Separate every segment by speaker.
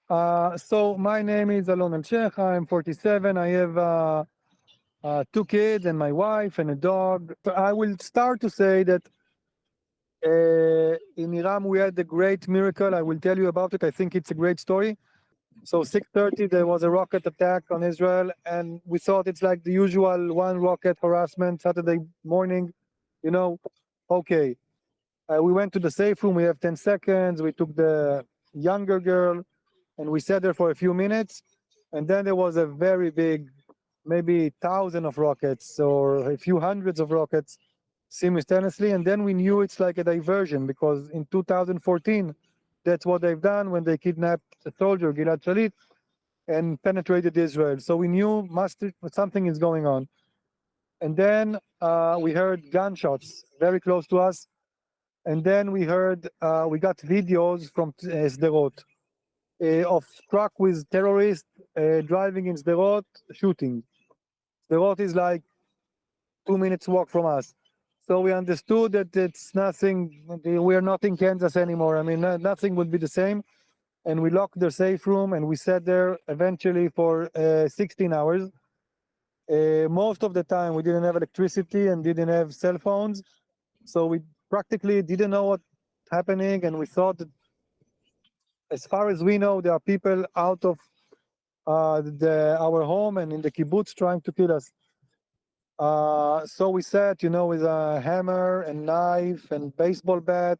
Speaker 1: So my name is Alon Al-Sheikh. I'm 47. I have two kids and my wife and a dog. So I will start to say that in Iran we had a great miracle. I will tell you about it. I think it's a great story. So 6:30 there was a rocket attack on Israel, and we thought it's like the usual one rocket harassment Saturday morning, you know. Okay, we went to the safe room. We have 10 seconds. We took the younger girl, and we sat there for a few minutes, and then there was a very big, maybe thousand of rockets or a few hundreds of rockets simultaneously, and then we knew it's like a diversion because in 2014 that's what they've done when they kidnapped a soldier, Gilad Shalit, and penetrated Israel. So we knew something is going on. And then we heard gunshots very close to us, and then we got videos from Sderot of truck with terrorists driving in Sderot, shooting. Sderot is like 2 minutes walk from us. So we understood that it's nothing, we are not in Kansas anymore. I mean, nothing would be the same. And we locked the safe room and we sat there eventually for 16 hours. Most of the time we didn't have electricity and didn't have cell phones. So we practically didn't know what's happening. And we thought that as far as we know, there are people out of our home and in the kibbutz trying to kill us. So we sat, with a hammer and knife and baseball bat.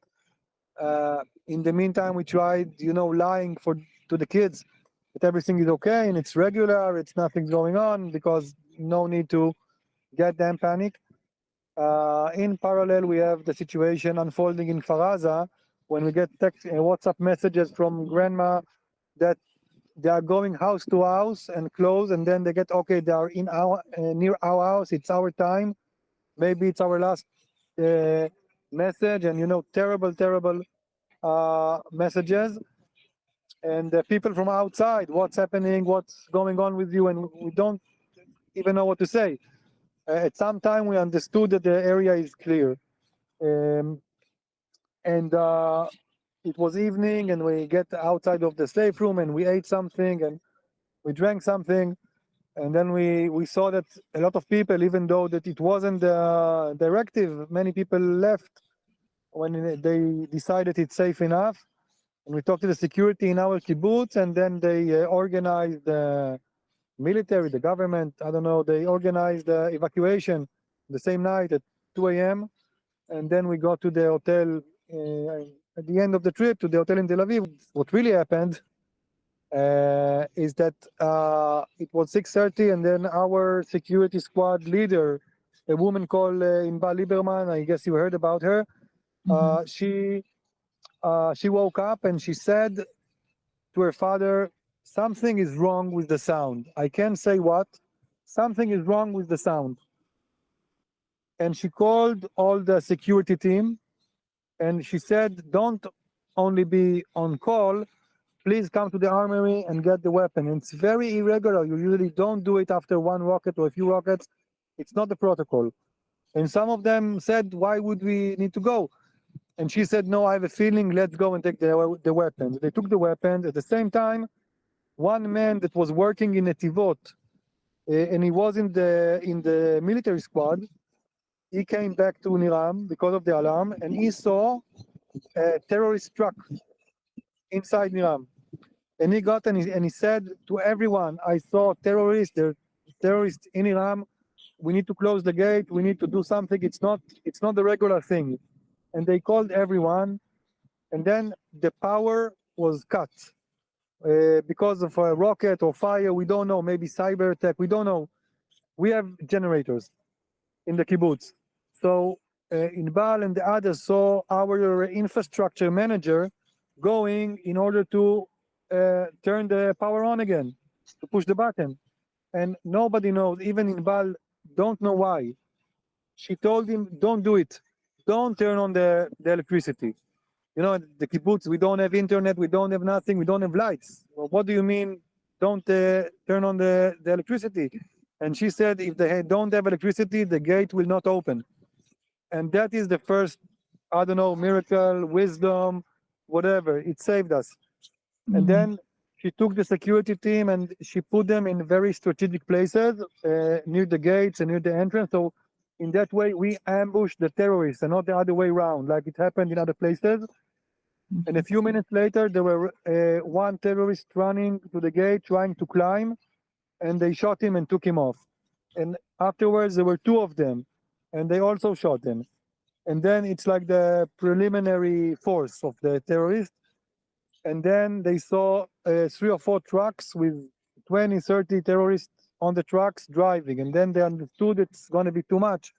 Speaker 1: In the meantime, we tried, lying to the kids that everything is okay and it's regular, it's nothing's going on, because no need to get them panic. In parallel, we have the situation unfolding in Faraza when we get WhatsApp messages from grandma that they are going house to house and close, and then they get, okay, they are in our near our house, it's our time, maybe it's our last message, and terrible messages, and people from outside, what's happening, what's going on with you, and we don't even know what to say. At some time we understood that the area is clear, and it was evening, and we get outside of the safe room and we ate something and we drank something, and then we saw that a lot of people, even though that it wasn't the directive, many people left when they decided it's safe enough. And we talked to the security in our kibbutz, and then they organized the military, the government, I don't know, they organized the evacuation the same night at 2 a.m. And then we got to the hotel at the end of the trip, to the hotel in Tel Aviv. What really happened is that it was 6:30, and then our security squad leader, a woman called Inba Lieberman, I guess you heard about her, she woke up and she said to her father, something is wrong with the sound. I can't say what. Something is wrong with the sound. And she called all the security team, and she said, don't only be on call, please come to the armory and get the weapon. And it's very irregular. You usually don't do it after one rocket or a few rockets. It's not the protocol. And some of them said, why would we need to go? And she said, no, I have a feeling, let's go and take the weapons. They took the weapons. At the same time, one man that was working in Netivot, and he was in the military squad, he came back to Niram because of the alarm, and he saw a terrorist truck inside Niram. And he got and he said to everyone, I saw terrorists, there are terrorists in Niram. We need to close the gate. We need to do something. It's not the regular thing. And they called everyone, and then the power was cut because of a rocket or fire. We don't know, maybe cyber attack. We don't know. We have generators in the kibbutz. So Inbal and the others saw our infrastructure manager going in order to turn the power on again, to push the button. And nobody knows, even Inbal don't know why. She told him, don't do it. Don't turn on the electricity. The kibbutz, we don't have internet, we don't have nothing, we don't have lights. Well, what do you mean, don't turn on the electricity? And she said, if they don't have electricity, the gate will not open. And that is the first, I don't know, miracle, wisdom, whatever. It saved us. And then she took the security team and she put them in very strategic places near the gates and near the entrance. So in that way, we ambushed the terrorists and not the other way around, like it happened in other places. And a few minutes later, there were one terrorist running to the gate, trying to climb, and they shot him and took him off. And afterwards, there were two of them, and they also shot him. And then it's like the preliminary force of the terrorists. And then they saw 3 or 4 trucks with 20, 30 terrorists on the trucks driving. And then they understood it's going to be too much.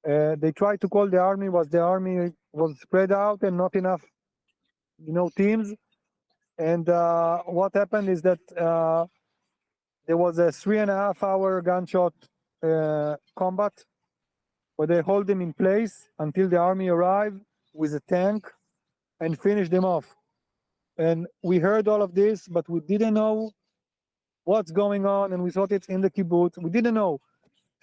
Speaker 1: They tried to call the army, but the army was spread out and not enough, teams. And what happened is that there was a 3.5-hour gunshot combat where they hold them in place until the army arrived with a tank and finished them off. And we heard all of this, but we didn't know what's going on, and we thought it's in the kibbutz. We didn't know.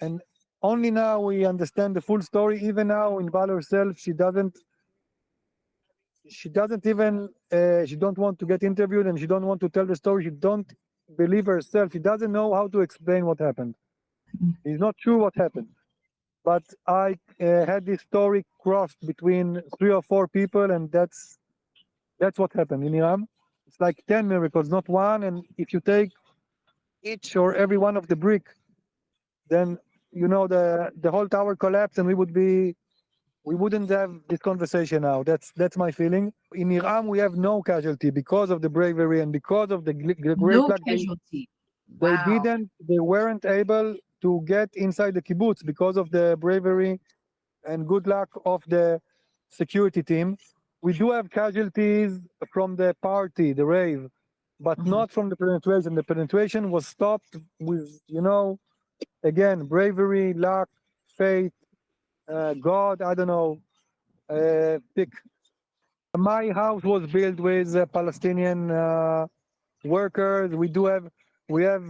Speaker 1: And only now we understand the full story. Even now in Val herself, she doesn't even, she don't want to get interviewed, and she don't want to tell the story. She don't believe herself. She doesn't know how to explain what happened. It's not sure what happened. But I had this story crossed between 3 or 4 people, and that's what happened in Iran. It's like 10 miracles, not one. And if you take each or every one of the brick, then the whole tower collapsed, and we wouldn't have this conversation now. That's my feeling. In Iran, we have no casualty because of the bravery and because of the great luck.
Speaker 2: Casualty. Wow.
Speaker 1: They weren't able to get inside the kibbutz because of the bravery and good luck of the security team. We do have casualties from the party, the rave, but not from the penetration. The penetration was stopped with, again, bravery, luck, faith, God, I don't know, pick. My house was built with Palestinian workers. We have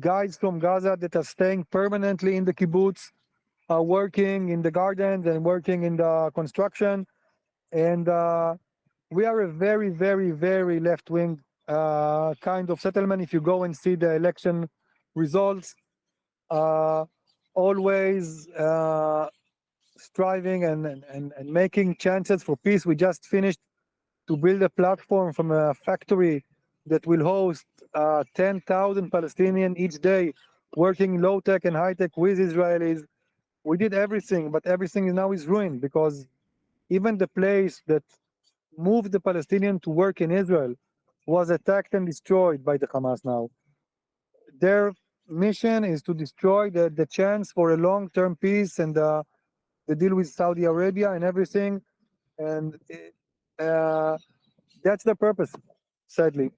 Speaker 1: guys from Gaza that are staying permanently in the kibbutz, working in the gardens and working in the construction. And we are a very, very, very left-wing kind of settlement. If you go and see the election results, always striving and making chances for peace. We just finished to build a platform from a factory that will host 10,000 Palestinians each day, working low-tech and high-tech with Israelis. We did everything, but everything now is ruined because even the place that moved the Palestinians to work in Israel was attacked and destroyed by the Hamas now. Their mission is to destroy the chance for a long-term peace and the deal with Saudi Arabia and everything. And that's the purpose, sadly.